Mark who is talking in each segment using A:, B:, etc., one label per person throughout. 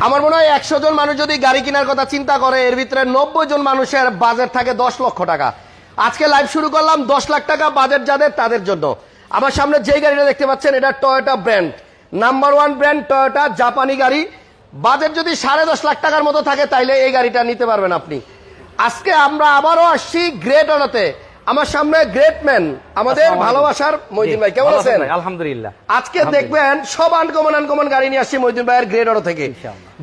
A: আমার মনে হয় 100 জন মানুষ যদি গাড়ি কেনার কথা চিন্তা করে, এর ভিতরে 90 জন মানুষের বাজেট থাকে 10 লক্ষ টাকা। আজকে লাইভ শুরু করলাম 10 লাখ টাকা বাজেট যাদের, তাদের জন্য। আমার সামনে যে গাড়িটা দেখতে পাচ্ছেন, এটা Toyota brand, number 1 brand Toyota, জাপানি গাড়ি। বাজেট যদি 10.5 লাখ টাকার মতো থাকে, তাইলে এই গাড়িটা নিতে পারবেন আপনি। আজকে আমরা আবারও আসছি গ্রেট অটোতে। আমার সামনে গ্রেট ম্যান, আমাদের ভালোবাসার মইদিন ভাই। কেমন আছেন?
B: আলহামদুলিল্লাহ।
A: আজকে দেখবেন সব আনকমন গাড়ি নিয়ে আসছি মইদিন ভাইয়ের গ্রেট অটো থেকে।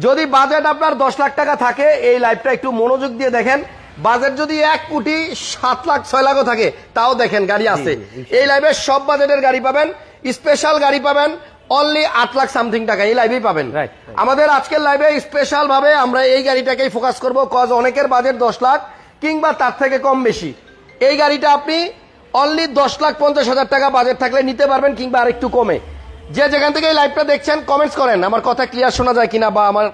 A: যদি বাজেট আপনার 10 লাখ টাকা থাকে, এই লাইভটা একটু মনোযোগ দিয়ে দেখেন। বাজেট যদি 1 কোটি 7 লাখ 6 লাখও থাকে, তাও দেখেন গাড়ি আছে। এই লাইভে সব বাজেটের গাড়ি পাবেন, স্পেশাল গাড়ি পাবেন অনলি 8 লাখ সামথিং টাকা এই লাইভেই পাবেন। আমাদের আজকের লাইভে স্পেশাল ভাবে আমরা এই গাড়িটাকেই ফোকাস করব, কজ অনেকের বাজেট 10 লাখ কিংবা তার থেকে কম বেশি। এই গাড়িটা আপনি অনলি 10,50,000 টাকা বাজেট থাকলে নিতে পারবেন, কিংবা আর একটু কমে। যে যেখান থেকে এই লাইভটা দেখছেন কমেন্টস করেন আমার কথা ক্লিয়ার শোনা যায় কিনা, বা আমার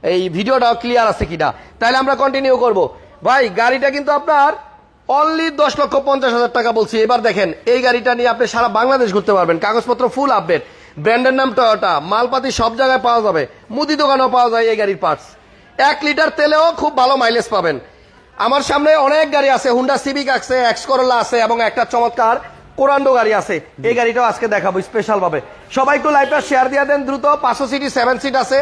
A: এই ভিডিওটাও ক্লিয়ার আছে কিনা, তাহলে আমরা কন্টিনিউ করব। ভাই গাড়িটা কিন্তু আপনার অনলি 10,50,000 টাকা বলছি। এবার দেখেন এই গাড়িটা নিয়ে আপনি সারা বাংলাদেশ ঘুরতে পারবেন, কাগজপত্র ফুল আপডেট, ব্র্যান্ডের নাম টয়োটা, মালপাতি সব জায়গায় পাওয়া যাবে, মুদি দোকানেও পাওয়া যায় এই গাড়ির পার্টস। 1 লিটার তেলেও খুব ভালো মাইলেজ পাবেন। আমার সামনে অনেক গাড়ি আছে, হুন্ডা সিভিক আছে, এক্স করোলা আছে, এবং একটা চমৎকার কোরান্ডো গাড়ি আছে। এই গাড়িটাও আজকে দেখাবো স্পেশাল ভাবে। সবাই একটু লাইভটা শেয়ার দিয়ে দেন দ্রুত। 500 সিটি 7 সিট আছে,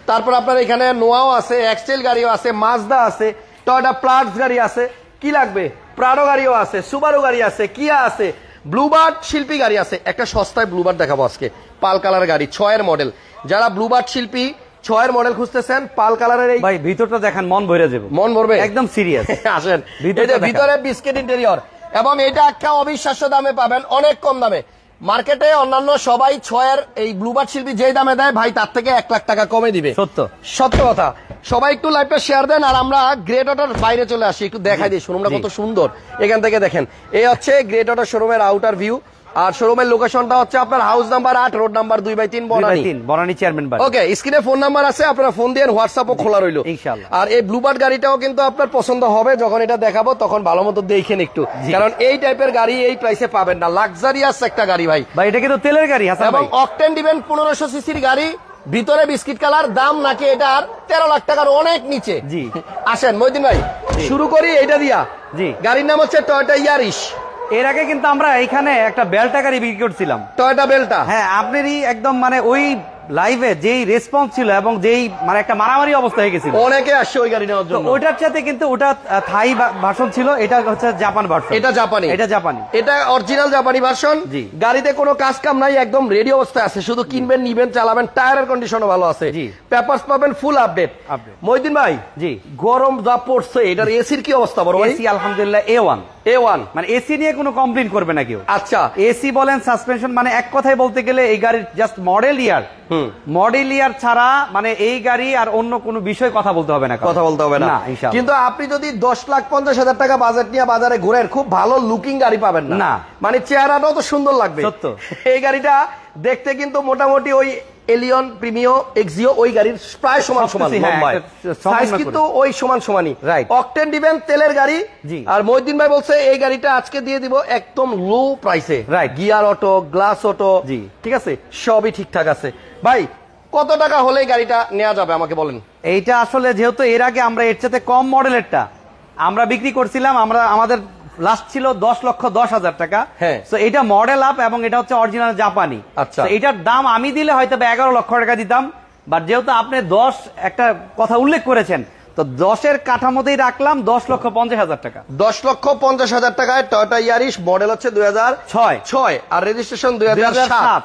A: তারপর আপনার এখানে নোয়াও আছে, এক্সটেল গাড়িও আছে, মাজদা আছে, টয়োটা প্লাটস গাড়ি আছে, কি লাগবে, প্রাডো গাড়িও আছে, সুবারু গাড়ি আছে, কিয়া আছে, ব্লুবার্ড শিল্পী গাড়ি আছে। একটা সস্তায় ব্লুবার্ড দেখাবো আজকে, পাল কালার গাড়ি, 6 এর মডেল। যারা ব্লুবার্ড শিল্পী 6 এর মডেল খুঁজতেছেন, পাল কালারের এই
B: ভাই ভিতরটা দেখেন, মন ভরে যাবে, মন ভরবে, একদম সিরিয়াস।
A: আসেন ভিতরে বিস্কিট ইন্টেরিয়র, এবং এটা একটা অবিশ্বাস্য দামে পাবেন, অনেক কম দামে। মার্কেটে অন্যান্য সবাই 6 এর এই ব্লুবার্ড শিল্পী যেই দামে দেয়, ভাই তার থেকে 1 লাখ টাকা কমে দিবে। সত্য কথা। সবাই একটু লাইভটা শেয়ার দেন, আর আমরা গ্রেট অটোর বাইরে চলে আসি, একটু দেখাই দিই শোরুমটা কত সুন্দর। এখান থেকে দেখেন, এই হচ্ছে গ্রেট অটো শোরুমের আউটার ভিউ। আর শোরুমের লোকেশনটা হচ্ছে আপনার house number 8, road number 2/3,
B: Banani chairman বাড়ি।
A: ওকে, স্ক্রিনে ফোন নাম্বার আছে, আপনারা ফোন দিয়ে, হোয়াটসঅ্যাপও খোলা রইল ইনশাআল্লাহ। আর এই ব্লুবার্ড গাড়িটাও কিন্তু আপনার পছন্দ হবে, যখন এটা দেখাবো তখন ভালো মতো দেখেন একটু, কারণ এই টাইপের গাড়ি এই প্রাইসে পাবেন না। লাক্সারিয়াস একটা গাড়ি ভাই।
B: এটা কিন্তু তেলের গাড়ি,
A: এবং অকটেন দিবেন 1500 সিসির গাড়ি, ভিতরে বিস্কিট কালার, দাম নাকি এটার 13 লাখ টাকার অনেক নিচে। জি আসেন মইদিন ভাই, শুরু করি এইটা দিয়া। জি, গাড়ির নাম হচ্ছে টয়োটা ইয়ারিশ।
B: এর আগে কিন্তু আমরা এখানে একটা বেল্টা গাড়ি বিক্রি করছিলাম,
A: টয়োটা বেল্টা।
B: হ্যাঁ, আপনারই একদম মানে ওই লাইভে যেই রেসপন্স ছিল, এবং যেই মানে একটা মারামারি অবস্থা হয়ে গেছিল,
A: অনেকে আসছে ওই গাড়ি নেওয়ার জন্য।
B: ওইটার সাথে কিন্তু ওটা থাই ভার্সন ছিল, এটা হচ্ছে জাপান ভার্সন।
A: এটা জাপানি, এটা অরিজিনাল জাপানি ভার্সন। গাড়িতে কোনো কাজ কাম নাই, একদম রেডি অবস্থায় আছে, শুধু কিনবেন, নিবেন, চালাবেন। টায়ারের কন্ডিশনও ভালো আছে, পেপারস পাবেন ফুল আপডেট। মইদিন ভাই, জি গরম যা পড়ছে, এটার এসির কি অবস্থা? বড় ভাই
B: এসি আলহামদুলিল্লাহ A1, মানে এসি নিয়ে কোনো কমপ্লেইন করবে না কেউ।
A: আচ্ছা,
B: এসি বলেন, সাসপেনশন, মানে এক কথায় বলতে গেলে এই গাড়ির জাস্ট মডেল ইয়ার ছাড়া মানে এই গাড়ি আর অন্য কোনো বিষয় কথা বলতে হবে না।
A: কিন্তু আপনি যদি 10,50,000 টাকা বাজেট নিয়ে বাজারে ঘুরেন, খুব ভালো লুকিং গাড়ি পাবেন না। মানে চেহারাটাও তো সুন্দর লাগবে। সত্য, এই গাড়িটা দেখতে কিন্তু মোটামুটি ওই এলিয়ন, প্রিমিও, এক্সিও ওই গাড়ির প্রায় সমান সাইজ, কিন্তু ওই সমানই। অকটেন দিবেন, তেলের গাড়ি। আর মইদিন ভাই বলছে এই গাড়িটা আজকে দিয়ে দিব একদম লো প্রাইসে। গিয়ার অটো, গ্লাস অটো, ঠিক আছে, সবই ঠিকঠাক আছে। ভাই কত টাকা হলে এই গাড়িটা নেওয়া যাবে আমাকে বলেন?
B: এইটা আসলে যেহেতু এর আগে আমরা এর চাইতে কম মডেলেরটা আমরা বিক্রি করছিলাম, আমাদের লাস্ট ছিল 10,10,000 টাকা। তো এটা মডেল আপ, এবং এটা হচ্ছে অরিজিনাল জাপানি। আচ্ছা, এটার দাম আমি দিলে হয়তো 11 লক্ষ টাকা দিতাম, বাট যেহেতু আপনি 10 একটা কথা উল্লেখ করেছেন, তো 10-এর কাঠামোতেই রাখলাম 10,50,000 টাকা।
A: 10,50,000 টাকায় টয়োটা ইয়ারিশ, মডেল হচ্ছে 2006, আর রেজিস্ট্রেশন 2007।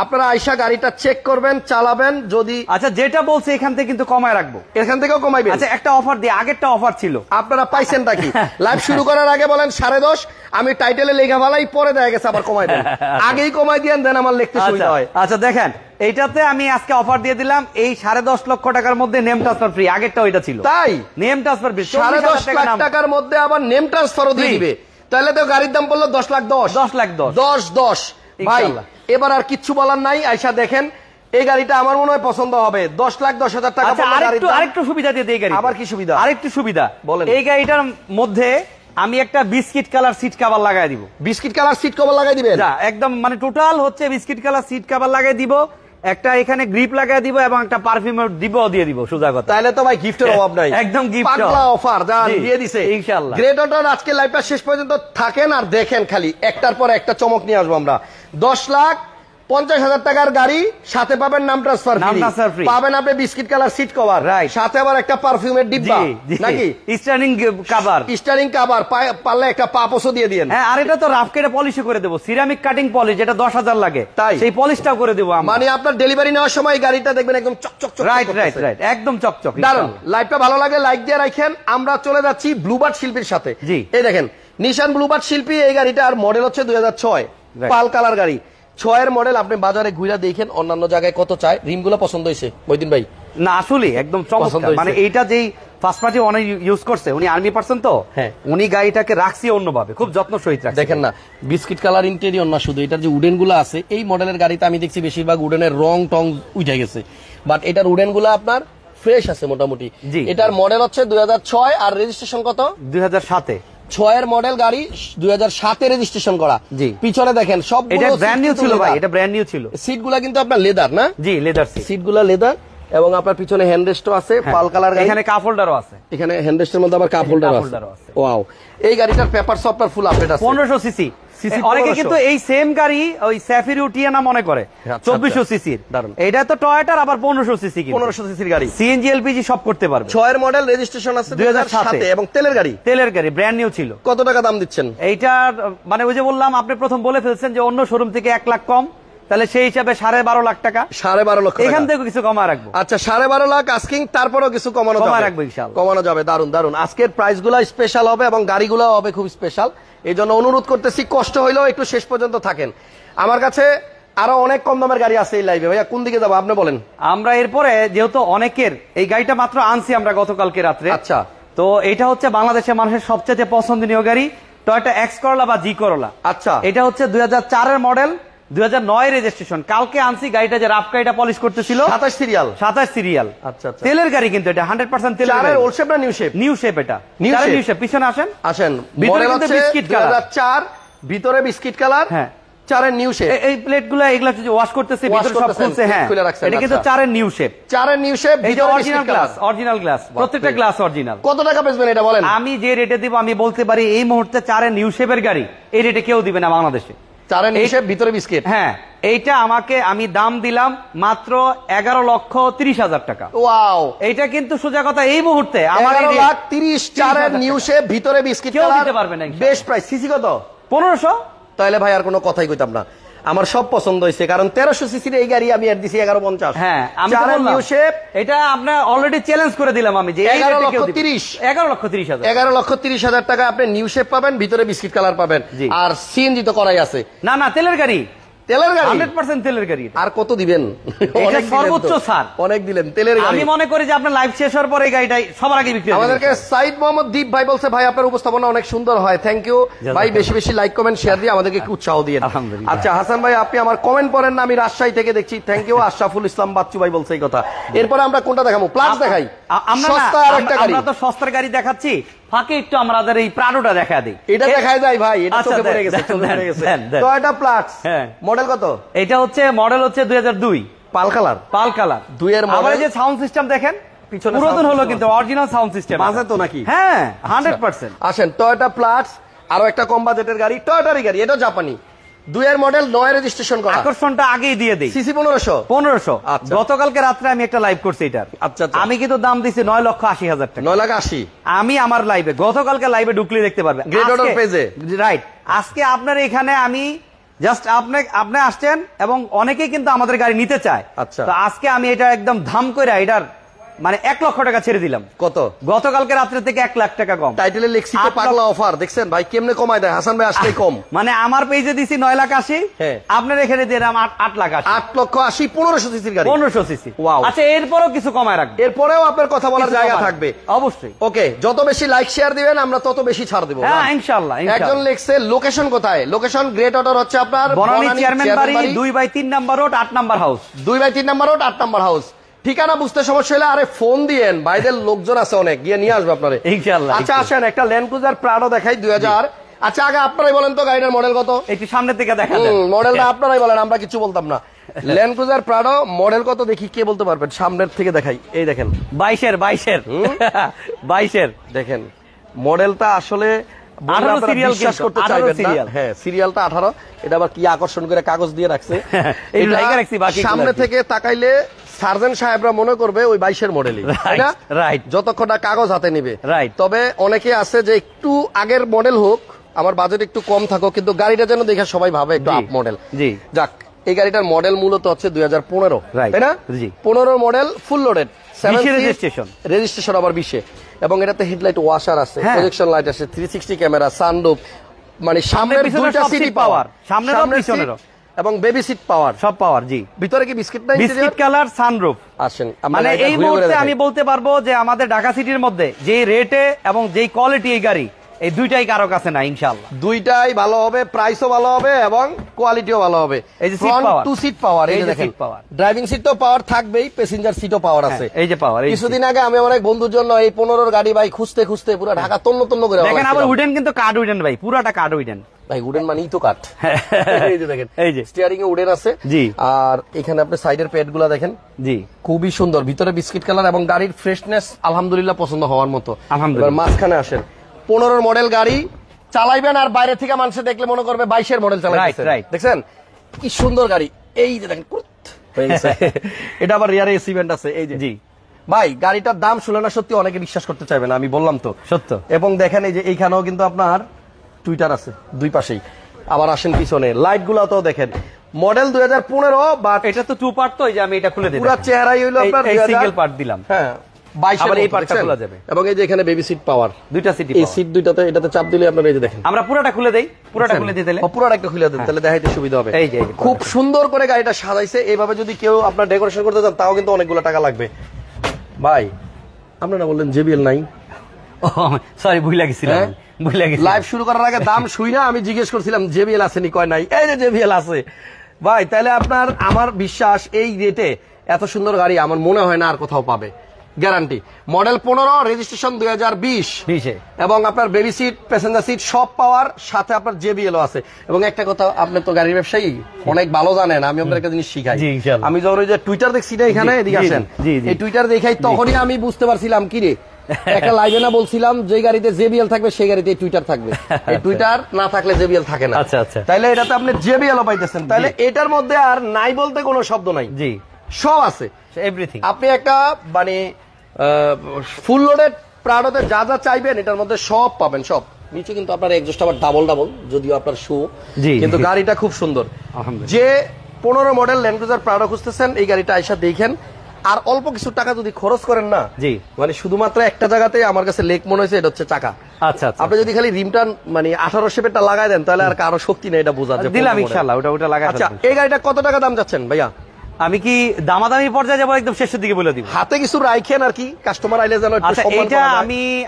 A: আপনারা আইসা গাড়িটা চেক করবেন, চালাবেন। যদি
B: আচ্ছা যেটা বলছে এখান থেকে কিন্তু কমায় রাখবো,
A: এখান থেকেও কমাইবেন।
B: আচ্ছা একটা অফার দিয়ে, আগেরটা অফার ছিল,
A: আপনারা পাইছেনটা কি? লাইভ শুরু করার আগে বলেন 10.5, আমি টাইটেলে লেখা ভালাই, পরে দেখা গেছে আবার কমাই দেন। আগেই কমাই দিয়েন, দেন আমার লিখতে সুবিধা হয়।
B: আচ্ছা দেখেন, এইটাতে আমি আজকে অফার দিয়ে দিলাম, এই 10.5 লক্ষ টাকার মধ্যে নেম ট্রান্সফার ফ্রি। আগেরটা ওইটা ছিল, তাই নেম ট্রান্সফার ফ্রি।
A: 10.5 লাখ টাকার মধ্যে আবার নেম ট্রান্সফারও দিয়ে দিবে, তাহলে তো গাড়ির দাম পড়লো 10,10,10,10 ভাই এবার আর কিচ্ছু বলার নাই, আইসা দেখেন এই গাড়িটা আমার মনে হয় পছন্দ হবে। 10,10,000 টাকা।
B: আরেকটু সুবিধা দিয়ে এই গাড়ি।
A: আবার কি সুবিধা?
B: আরেকটু সুবিধা বলেন। এই গাড়িটার মধ্যে আমি একটা বিস্কিট কালার সিট কভার লাগাই দিব।
A: বিস্কিট কালার সিট কভার লাগাই দিবেন?
B: একদম মানে টোটাল হচ্ছে বিস্কিট কালার সিট কভার লাগাই দিব। একটা এখানে গ্রিপ লাগাই দিব এবং একটা পারফিউমের ডিব্বাও দিয়ে দিব, সোজা কথা।
A: তাহলে তো ভাই গিফটের অভাব নাই,
B: একদম গিফট
A: পাগলা অফার যা দিয়ে দিছে
B: ইনশাআল্লাহ।
A: গ্রেট অটোর আজকে লাইভটা শেষ পর্যন্ত থাকেন আর দেখেন, খালি একটার পর একটা চমক নিয়ে আসবো আমরা। 10,50,000 টাকার গাড়ি, সাথে পাবেন নাম ট্রান্সফার ফ্রি, পাবেন আপনি বিস্কিট কালার সিট কভার, সাথে আবার একটা পারফিউমের ডিব্বা, নাকি
B: স্টার্নিং কভার,
A: স্টারিং কভার, পারলে একটা পাপোসও দিয়ে দিয়েন।
B: হ্যাঁ, আর এটা তো রাফ কেটে পলিশ করে দেবো, সিরামিক কাটিং পলিশ, যেটা 10,000 লাগে, তাই সেই পলিশটাও করে দেবো আমরা।
A: মানে আপনার ডেলিভারি নেওয়ার সময় গাড়িটা দেখবেন একদম চকচক।
B: রাইট, একদম চকচক।
A: দারুন, লাইভটা ভালো লাগে লাইক দিয়ে রাখেন। আমরা চলে যাচ্ছি ব্লুবার্ড শিল্পীর সাথে।
B: জি,
A: এই দেখেন নিশান ব্লুবার্ড শিল্পী, এই গাড়িটা আর মডেল হচ্ছে 2006 পাল কালার গাড়ি, 6 মডেল। আপনি বাজারে ঘুরে দেখেন অন্যান্য জায়গায় কত চায়। রিমগুলো পছন্দ হয়েছে মইদিন ভাই?
B: না আসলে একদম চমৎকার, মানে এইটা যেই ফার্স্ট পার্টি অনেক ইউজ করছে, উনি আর্মি পারসন তো, উনি গাড়িটাকে রাখছি অন্যভাবে, খুব যত্ন সহিত রাখছে।
A: দেখেন না বিস্কিট কালার ইন্টেরিয়র না শুধু, এটার যে উডেন গুলো আছে এই মডেলের গাড়িতে আমি দেখছি বেশিরভাগ উডেনের রং টং উঠে গেছে, বাট এটার উডেন গুলো আপনার ফ্রেশ আছে মোটামুটি। এটার মডেল হচ্ছে 2006 আর রেজিস্ট্রেশন কত?
B: 2007।
A: 6 মডেল গাড়ি, 2007 রেজিস্ট্রেশন করা। জি, পিছনে দেখেন সব
B: ব্র্যান্ড নিউ ছিল ভাই, এটা ব্র্যান্ড নিউ ছিল।
A: সিট গুলা কিন্তু আপনার লেদার না?
B: জি, লেদার
A: সিট গুলা লেদার, এবং আপনার পিছনে হ্যান্ডরেস্টও আছে পাল কালার।
B: এখানে কাপ হোল্ডারও আছে,
A: এখানে হ্যান্ডরেস্টের মধ্যে আবার কাপ হোল্ডার আছে। ওয়াও, এই গাড়িটার পেপার সফটওয়্যার ফুল আপডেট আছে।
B: 1500 সিসি। অনেকে কিন্তু এই সেম গাড়ি ওই স্যাফির উঠিয়ানা মনে করে 2400 সিসির, এটা তো টয়োটার আবার 1500 সিসি, 1500
A: সিসির গাড়ি,
B: সিএনজি এলপিজি সব করতে পারবে।
A: 6 মডেল, রেজিস্ট্রেশন আছে 2007 এবং তেলের গাড়ি ব্র্যান্ড নিউ ছিল। কত টাকা দাম দিচ্ছেন এইটার?
B: মানে ওই যে বললাম, আপনি প্রথম বলে ফেলছেন যে অন্য শোরুম থেকে 1 লাখ কম, তাহলে সেই হিসাবে 12.5 লাখ টাকা,
A: 12.5 লক্ষ
B: এখান থেকে কিছু কমা রাখবো।
A: আচ্ছা, 12.5 লাখ আস্কিং, তারপরেও কিছু কমানো
B: রাখবো ইনশাআল্লাহ,
A: কমানো যাবে। দারুন দারুন, আজকের প্রাইস গুলো স্পেশাল হবে এবং গাড়িগুলো হবে খুব স্পেশাল। এই জন্য অনুরোধ করতেছি, কষ্ট হইলেও একটু শেষ পর্যন্ত থাকেন। আমার কাছে আরো অনেক কম দামের গাড়ি আছে এই লাইভে। ভাইয়া কোন দিকে যাবো আপনি বলেন?
B: আমরা এরপরে যেহেতু অনেকের এই গাড়িটা মাত্র আনছি আমরা গতকালকে রাত্রে,
A: আচ্ছা,
B: তো এটা হচ্ছে বাংলাদেশের মানুষের সবচেয়ে পছন্দনীয় গাড়ি, টয়োটা এক্স করোলা বা জি করোলা।
A: আচ্ছা,
B: এটা হচ্ছে 2004 মডেল, 2009 রেজিস্ট্রেশন। কালকে আনছি গাড়িটা, যে রাফ গাড়িটা পলিশ করতেছিল, 27 সিরিয়াল। আচ্ছা, তেলের গাড়ি কিন্তু এটা 100% তেলের গাড়ি।
A: ওল্ড শেপ না নিউ শেপ?
B: নিউ শেপ, এটা নিউ শেপ। পিছনে আসেন,
A: মডেল হচ্ছে বিস্কিট কালার 2004, ভিতরে বিস্কিট কালার। হ্যাঁ, 4 নিউ শেপ।
B: এই প্লেটগুলো এগুলা ওয়াশ করতেছে, ভিতরে সব খুলছে। হ্যাঁ, এটা কিন্তু 4 নিউ শেপ। এই যে অরিজিনাল গ্লাস, প্রত্যেকটা গ্লাস অরিজিনাল। কত টাকা বেচবেন এটা বলেন? আমি যে রেটে দিব আমি বলতে পারি, এই মুহূর্তে 4 নিউ শেপের গাড়ি এই রেটে কেউ দিবে না বাংলাদেশে। 4 নিউ শেপ, ভিতরে বিস্কিট। হ্যাঁ, এইটা আমি দাম দিলাম মাত্র 11,30,000 টাকা। ওয়াও, এইটা কিন্তু সোজা কথা এই মুহূর্তে আমার
A: 11,30,000, 4 নিউ শেপ, ভিতরে বিস্কিট।
B: কেউ দিতে পারবে না।
A: Best price. সিসি কত? 1500। তাহলে ভাই আর কোনো কথাই কইতাম না, আমার সব পছন্দ হয়েছে, কারণ 1300 সিসির এই গাড়ি আমি এর দিছি 1150।
B: হ্যাঁ, আমি নিউ শেপ, এটা আপনার অলরেডি চ্যালেঞ্জ করে দিলাম আমি, যে
A: 11,30,000 টাকা আপনি নিউ শেপ পাবেন, ভিতরে বিস্কিট কালার পাবেন, আর সিএনজি তো করাই আছে।
B: না, তেলের গাড়ি,
A: 100% তেলের গাড়ি। আর কত দিবেন?
B: সর্বোচ্চ ছাড় অনেক দিলেন তেলের গাড়ি। আমি মনে করি যে আপনার লাইভ শেষ হওয়ার পরে এই গাড়িটাই সবার আগে বিক্রি হবে।
A: আমাদেরকে সাইদ মোহাম্মদ দীপ ভাই বলছে, ভাই আপনার উপস্থাপনা অনেক সুন্দর হয়। থ্যাংক ইউ ভাই, বেশি বেশি লাইক কমেন্ট শেয়ার দিয়ে আমাদেরকে একটু উৎসাহ দিয়ে। আচ্ছা হাসান ভাই, আপনি আমার কমেন্ট পড়েন না, আমি রাজশাহী থেকে দেখছি। Thank you. আশরাফুল ইসলাম বাচ্চু ভাই বলছে এই কথা। এরপরে আমরা কোনটা দেখাবো? প্লাস দেখাই, সস্তা আরেকটা গাড়ি।
B: আমরা তো সস্তার গাড়ি দেখাচ্ছি, ফাঁকে একটু আমাদের এই প্রাডোটা দেখা দিই।
A: এটা দেখায় যায় ভাই, এটা চোখে পড়ে গেছে। টয়োটা প্লাস মডেল কত?
B: এটা হচ্ছে মডেল হচ্ছে 2002 পাল কালার। 2 এর মডেল। আবার যে সাউন্ড সিস্টেম দেখেন, পিছনে পুরাতন হলো কিন্তু অরিজিনাল সাউন্ড সিস্টেম আছে তো নাকি? হ্যাঁ, 100%।
A: আসেন, টয়োটা প্লাস, আরো একটা কম বাজেটের গাড়ি, টয়োটারই গাড়ি, এটা জাপানি, 2 এর মডেল, 9 রেজিস্ট্রেশন করা।
B: আকর্ষণটা আগেই দিয়ে দেই,
A: সিসি 1500।
B: গতকালকে রাত্রে আমি একটা লাইভ করছি এটার। আচ্ছা, আমি কিন্তু দাম দিছি 9,80,000 টাকা।
A: 9,80,000
B: আমি আমার লাইভে, গতকালকে লাইভে ঢুকলে দেখতে পারবেন
A: গ্রেড অর্ডার পেজে।
B: রাইট, আজকে আপনার এখানে আমি জাস্ট আপনি আসছেন এবং অনেকেই কিন্তু আমাদের গাড়ি নিতে চায়। আচ্ছা, তো আজকে আমি এটা একদম ধাম করে এটার মানে 1 লক্ষ টাকা ছেড়ে দিলাম। কত? গতকালকে রাত্রে থেকে 1 লাখ টাকা কম।
A: টাইটেলে লিখছি তো পাগলা অফার, দেখছেন ভাই কেমনে কমায় দেয় হাসান ভাই, আসলেই কম।
B: মানে আমার পেজে দিছি 9,80,000, আপনার এখানে দিলাম 8,80,000।
A: 8,80,000, 1500 সিসির গাড়ি।
B: 1500 সিসি। আচ্ছা, এরপরও কিছু কমায় রাখবেন,
A: এরপরেও আপনার কথা বলার জায়গা থাকবে
B: অবশ্যই।
A: ওকে, যত বেশি লাইক শেয়ার দিবেন আমরা তত বেশি ছাড় দেব।
B: হ্যাঁ, ইনশাআল্লাহ।
A: একজন লিখছে লোকেশন কোথায়? লোকেশন গ্রেট অর্ডার হচ্ছে আপনার
B: একটু সামনে থেকে দেখা
A: মডেলটা আপনারাই বলেন, আমরা কিছু বলতাম না। ল্যান্ড ক্রুজার প্রাডো মডেল কত দেখি, কে বলতে পারবেন? সামনের থেকে দেখাই, এই দেখেন
B: 22
A: দেখেন মডেলটা আসলে
B: 18 সিরিয়াল
A: বিশ্বাস করতে চাইবেন না। হ্যাঁ, সিরিয়ালটা 18। এটা আবার কি আকর্ষণ করে কাগজ দিয়ে রাখছে।
B: এই লাইকা রাখছি বাকি
A: সামনে থেকে তাকাইলে সার্জন সাহেবরা মনে করবে ওই 22-এর মডেলই, তাই না?
B: রাইট,
A: যতক্ষণ না কাগজ হাতে নিবে।
B: রাইট।
A: তবে অনেকে আছে যে একটু আগের মডেল হোক, আমার বাজেট একটু কম থাকো, কিন্তু গাড়িটা যেন দেখে সবাই ভাবে একটু আপ মডেল।
B: জি,
A: যাক, এই গাড়িটার মডেল মূলত হচ্ছে 2015, তাই না?
B: জি,
A: 15 মডেল, ফুল লোডেড,
B: রেজিস্ট্রেশন
A: আবার 20-এ, এবং এটাতে হেডলাইট ওয়াশার আছে, প্রজেকশন লাইট আছে, 360 ক্যামেরা, সানরুফ, মানে সামনের দুইটা সিটি পাওয়ার, সামনের ও পিছনেরও, এবং বেবি সিট পাওয়ার,
B: সব পাওয়ার। জি,
A: ভিতরে কি বিস্কিট নাই?
B: Biscuit colour sunroof.
A: আসেন,
B: মানে এই মুহূর্তে আমি বলতে পারবো যে আমাদের ঢাকা সিটির মধ্যে যে রেটে এবং যেই কোয়ালিটি এই গাড়ি, এই দুইটাই কারো কাছে না ইনশাআল্লাহ।
A: দুইটাই ভালো হবে, প্রাইসও ভালো হবে এবং কোয়ালিটিও ভালো হবে।
B: এই যে সিট পাওয়ার,
A: 2 সিট পাওয়ার, এই যে দেখেন ড্রাইভিং সিট তো পাওয়ার থাকবেই, প্যাসেঞ্জার সিটও পাওয়ার আছে।
B: এই যে পাওয়ার।
A: কিছুদিন আগে আমি আমার এক বন্ধুর জন্য এই 15-এর গাড়ি ভাই খুঁজতে খুঁজতে পুরো ঢাকা তন্ন তন্ন করে
B: দেখেন। আবার উডেন, কিন্তু কার্ড উডেন ভাই, পুরাটা কার্ড উডেন
A: ভাই। উডেন মানেই তো কাঠ। এই যে দেখেন,
B: এই যে
A: স্টিয়ারিং এ উডেন আছে।
B: জি,
A: আর এখানে আপনি সাইডের প্যাড গুলা দেখেন।
B: জি,
A: খুবই সুন্দর, ভিতরে বিস্কিট কালার এবং গাড়ির ফ্রেশনেস আলহামদুলিল্লাহ পছন্দ হওয়ার মতো।
B: আলহামদুলিল্লাহ।
A: মাঝখানে আসেন, 15-এর মডেল গাড়ি চালাইবেন আর বাইরে থেকে মানুষ দেখলে মনে করবে 22-এর মডেল চালাইছেন। দেখছেন কি সুন্দর গাড়ি, এই যে দেখেন হয়ে গেছে। এটা আবার রিয়ারে এসি ভেন্ট আছে, এই যে। জি ভাই, গাড়িটার দাম শুনে না সত্যি অনেকে বিশ্বাস করতে চাইবে না, আমি বললাম তো
B: সত্য।
A: এবং দেখেন এই যে এইখানেও কিন্তু আপনার টুইটার আছে দুই পাশেই। আবার আসেন পিছনে, লাইট গুলা তো দেখেন, মডেল 2015, বাট
B: এটা তো 2 পার্ট, তো এই যে আমি এটা খুলে দিই,
A: পুরো চেহারাই হইলো আপনার
B: সিঙ্গেল পার্ট দিলাম।
A: হ্যাঁ, 22-এর
B: এই পার্টটা খোলা যাবে।
A: এবং এই যে এখানে বেবি সিট পাওয়ার,
B: দুইটা সিটি
A: এই সিট দুইটাতে, এটাতে চাপ দিলে আপনারা এই যে দেখেন।
B: আমরা পুরোটা খুলে দেই, পুরোটা খুলে দিতে
A: পুরোটা একটা খুলে দেন, তাহলে দেখাইতে সুবিধা হবে।
B: এই যে
A: খুব সুন্দর করে গাড়িটা সাজাইছে। এইভাবে যদি কেউ আপনার ডেকোরেশন করতে চান তাও কিন্তু অনেকগুলো টাকা লাগবে। ভাই, আপনারা বললেন জেবিএল নাই।
B: সরি, ভুলে গেছিলাম।
A: লাইভ শুরু করার আগে দাম শুই না, আমি জিজ্ঞেস করছিলাম জেবিএল আসেনি, কয় নাই। এই যে জেবিএল আছে ভাই। তাহলে আপনার, আমার বিশ্বাস এই রেটে এত সুন্দর গাড়ি আমার মনে হয় না আর কোথাও পাবে, গ্যারান্টি। মডেল 15, রেজিস্ট্রেশন 2020, এবং আপনার বেবি সিট, প্যাসেঞ্জার সিট সব পাওয়ার, সাথে আপনার জেবিএল আছে। এবং একটা কথা, আপনি তো গাড়ির ব্যবসায়ী, অনেক ভালো জানেন, আমি আপনার একটা জিনিস শিখাই। আমি যখন ওই যে টুইটার দেখছি না এখানে, এদিকে আসেন, এই টুইটার দেখাই, তখনই আমি বুঝতে পারছিলাম কি রে, একটা লাইভে না বলছিলাম যে গাড়িতে জেবিএল থাকবে সেই গাড়িতে টুইটার থাকবে, এই টুইটার না থাকলে জেবিএল থাকে না।
B: আচ্ছা আচ্ছা,
A: তাইলে এটাতে আপনি জেবিএল ও পাইতেছেন। তাহলে এটার মধ্যে আর নাই বলতে কোনো শব্দ নাই।
B: জি,
A: সব আছে,
B: এভরিথিং।
A: আপনি একটা মানে ফুল লোডেড প্রাডোতে যা যা চাইবেন এটার মধ্যে সব পাবেন, সব। নিচে কিন্তু আপনার এক্সস্ট আবার ডাবল, যদিও আপনার শু, কিন্তু গাড়িটা খুব সুন্দর। যে 15 মডেল ল্যান্ড ক্রুজার প্রাডো খুঁজতেছেন, এই গাড়িটা আইসা দেখেন। আর অল্প কিছু টাকা যদি খরচ করেন না,
B: জি,
A: মানে শুধুমাত্র একটা জায়গাতে আমার কাছে লেক মনে হয়েছে, এটা হচ্ছে চাকা।
B: আচ্ছা,
A: আপনি যদি খালি রিমটা মানে 18 শেপেরটা লাগাই দেন, তাহলে আর কারো শক্তি নেই এটা বোঝা যায়।
B: দিলাম ইনশাআল্লাহ, ওটা লাগাই।
A: আচ্ছা, এই গাড়িটা কত টাকা দাম যাচ্ছেন ভাইয়া?
B: আমি কি দামাদামি পর্যায়ে যাবো, একদম শেষের দিকে বলে দিব।
A: হাতে কিছু রাখেন আর কি, কাস্টমার আইলে যেন।
B: আচ্ছা, এটা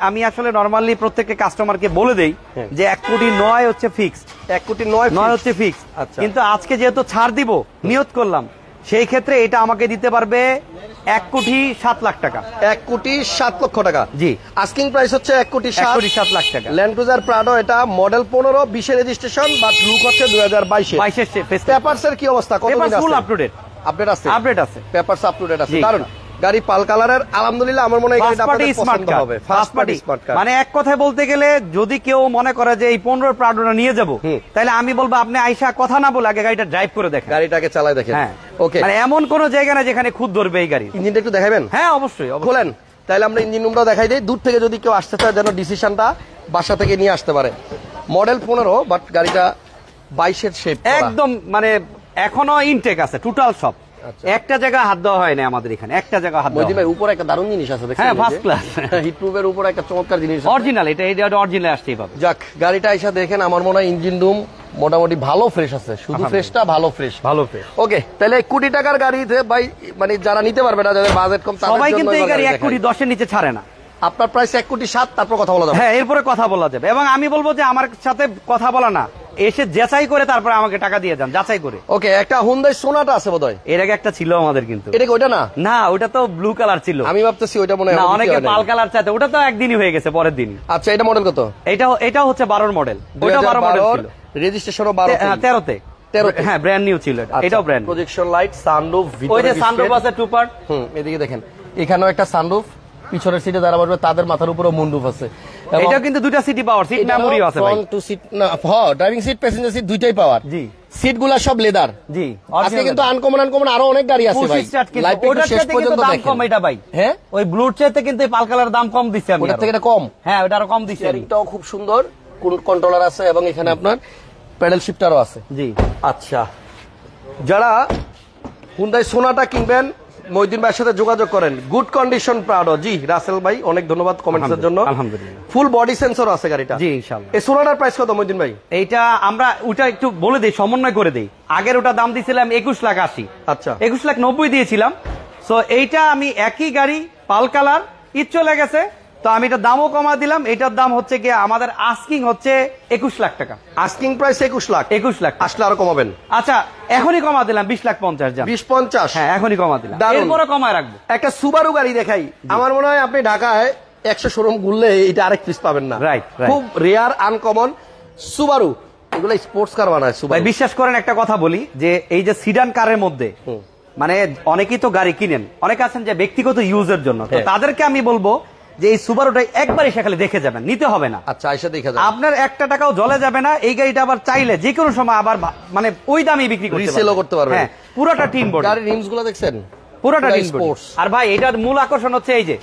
B: আমি আসলে নরমালি প্রত্যেকটা কাস্টমারকে বলে দেই যে 1,09,00,000 হচ্ছে ফিক্সড,
A: 1,09,00,000
B: হচ্ছে ফিক্সড।
A: আচ্ছা,
B: কিন্তু আজকে যেহেতু ছাড় দিব নিয়ত করলাম, সেই ক্ষেত্রে এটা আমাকে দিতে পারবে 1,07,00,000 টাকা।
A: 1,07,00,000 টাকা।
B: জি,
A: আস্কিং প্রাইস হচ্ছে
B: 1,07,00,000 টাকা।
A: ল্যান্ড ক্রুজার প্রাডো, এটা মডেল 15, 20 রেজিস্ট্রেশন, বাট লুক হচ্ছে 2022 পেপারস এর কি অবস্থা? কতদিন আছে?
B: ফুল আপডেট আছে,
A: পেপারস আপ টু ডেট আছে। কারণ গাড়ি পাল কালারের, আলহামদুলিল্লাহ আমার মনে হয় গাড়িটা আপনাদের পছন্দ হবে। ফার্স্ট পার্টি স্মার্ট কার,
B: মানে এক কথায় বলতে গেলে যদি কেউ মনে করে যে এই 15 প্রাডোটা নিয়ে যাব, তাহলে আমি বলবো আপনি আইসা কথা না বলে আগে গাড়িটা ড্রাইভ করে দেখেন,
A: গাড়িটাকে চালায় দেখেন। ওকে,
B: মানে এমন কোন জায়গা না যেখানে খুদ ধরবে এই গাড়ি।
A: ইঞ্জিনটা একটু দেখাবেন?
B: হ্যাঁ, অবশ্যই
A: খোলেন, তাহলে আমরা ইঞ্জিন রুমটা দেখাই দিই। দূর থেকে যদি কেউ আসতে চায় যেন ডিসিশনটা বাসা থেকে নিয়ে আসতে পারে। মডেল 15, বাট গাড়িটা 22-এর শেপ
B: একদম, মানে এখনো ইনটেক আছে টোটাল সব। একটা জায়গা হাত দেওয়া হয় না আমাদের এখানে, একটা জায়গা হাত দেওয়া।
A: ভাই, উপরে একটা দারুণ জিনিস আছে,
B: হ্যাঁ, ফার্স্ট ক্লাস
A: হিটপ্রুফের উপরে একটা চমৎকার জিনিস,
B: অরিজিনাল। এটা অরিজিনাল আসতেই পাবে।
A: যাক, গাড়িটা এসে দেখেন, আমার মনে হয় ইঞ্জিন রুম মোটামুটি ভালো ফ্রেশ আছে, শুধু ফ্রেশটা ভালো ফ্রেশ। ওকে, তাহলে 1 কোটি টাকার গাড়িতে ভাই, মানে যারা নিতে পারবে না, যাদের বাজেট কম,
B: সবাই কিন্তু এই গাড়ি 1,10,00,000 নিচে ছাড়ে না।
A: আপনার প্রাইস 1,07,00,000, তারপর কথা বলা যাবে।
B: হ্যাঁ, এরপরে কথা বলা যাবে। এবং আমি বলবো যে আমার সাথে কথা বলা না, এসে যাচাই করে তারপরে আমাকে টাকা দিয়ে যান, যাচাই করে।
A: ওকে, একটা হুন্ডাই সোনাটা আছে বোধহয়,
B: এর আগে একটা ছিল আমাদের, কিন্তু
A: এটা কি ওইটা না?
B: না, ওটা তো ব্লু কালার ছিল।
A: আমি ভাবতেছি ওইটা মনে হয়
B: না, অনেকে পাল কালার চাইতে, ওটা তো একদিনই হয়ে গেছে, পরের দিন।
A: আচ্ছা, এটা মডেল কত?
B: এটা হচ্ছে 12 মডেল, ওটা 12 মডেল ছিল,
A: রেজিস্ট্রেশনও 12,
B: 13তে
A: 13
B: হ্যাঁ ব্র্যান্ড নিউ ছিল এটাও ব্র্যান্ড।
A: প্রজেকশন লাইট, সানরুফ,
B: ওই যে সানরুফ আছে টু পার্ট।
A: এদিকে দেখেন এখানেও একটা সানরুফ, পিছনের সিটে যারা বসবে তাদের মাথার উপরেও মুন্ডুফ আছে।
B: এটা কিন্তু দুইটা সিটি পাওয়ার, সিট মেমোরিও আছে ভাই।
A: ফ্রন্ট টু সিট না, ড্রাইভিং সিট, প্যাসেঞ্জার সিট দুইটাই পাওয়ার।
B: জি,
A: সিটগুলা সব লেদার।
B: জি,
A: আজকে কিন্তু আনকমন আরো অনেক গাড়ি আছে ভাই। লাইভ শেষ পর্যন্ত
B: দাম
A: দেখেন।
B: কম এটা ভাই।
A: হ্যাঁ,
B: ওই ব্লুর চাইতে কিন্তু এই পাল কালার দাম কম দিছি আমি।
A: ওটার থেকে এটা কম।
B: হ্যাঁ, ওটা আরো কম দিছি আমি।
A: এটাও খুব সুন্দর, কন্ট্রোলার আছে এবং এখানে আপনার প্যাডেল শিফটারও আছে।
B: জি,
A: আচ্ছা, যারা হুন্ডাই সোনাটা কিনবেন মহিউদ্দিন ভাইয়ের সাথে যোগাযোগ করেন। Good condition Prado. জি রাসেল ভাই, অনেক ধন্যবাদ কমেন্টসের জন্য।
B: আলহামদুলিল্লাহ।
A: ফুল বডি সেন্সর আছে গাড়িটা।
B: জি ইনশাআল্লাহ।
A: এই সোনাটার প্রাইস কত মহিউদ্দিন ভাই?
B: এইটা আমরা ওটা একটু বলে দেই, সমন্বয় করে দেই। আগের ওটা দাম দিয়েছিলাম 21,80,000।
A: আচ্ছা,
B: 21,90,000 দিয়েছিলাম। সো এইটা আমি একই গাড়ি পাল কালার, ঈদ চলে গেছে তো আমি এটা দামও কমা দিলাম। এটার দাম হচ্ছে কি আমাদের আস্কিং হচ্ছে 21 লাখ টাকা।
A: Asking price 21 lakh.
B: 21 লাখ
A: আসলে আরো কমাবেন?
B: আচ্ছা, এখনই কমা দিলাম 20,50,000 যান।
A: 20-50?
B: হ্যাঁ, এখনই কমা দিলাম, এরপরে কমায় রাখবো।
A: একটা সুবারু গাড়ি দেখাই। আমার মনে হয় আপনি ঢাকায় 100 শোরুম ঘুরলে এটা আরেক পিস পাবেন না।
B: রাইট,
A: খুব রেয়ার আনকমন সুবারু। এগুলো স্পোর্টস কার বানায় সুবারু।
B: ভাই বিশ্বাস করেন একটা কথা বলি, যে এই যে সিডান কারের মধ্যে মানে অনেকেই তো গাড়ি কিনেন, অনেকে আছেন যে ব্যক্তিগত ইউজের জন্য, তো তাদেরকে আমি বলবো যে এই সুবারুটা একবার এসে খালি দেখে যাবেন, নিতে হবে না।
A: আচ্ছা, এসে দেখে যাবেন,
B: আপনার একটা টাকাও জলে যাবে না। এই গাড়িটা আবার চাইলে যে কোনো সময় আবার মানে ওই দামে বিক্রি করতে পারবেন,
A: রিসেলও করতে পারবেন।
B: হ্যাঁ, পুরোটা টিন বোর্ড।
A: গাড়ির রিমস গুলো দেখছেন?
B: পুরোটা টিন বোর্ড।
A: স্পোর্টস।
B: আর ভাই এটার মূল আকর্ষণ হচ্ছে এই যে,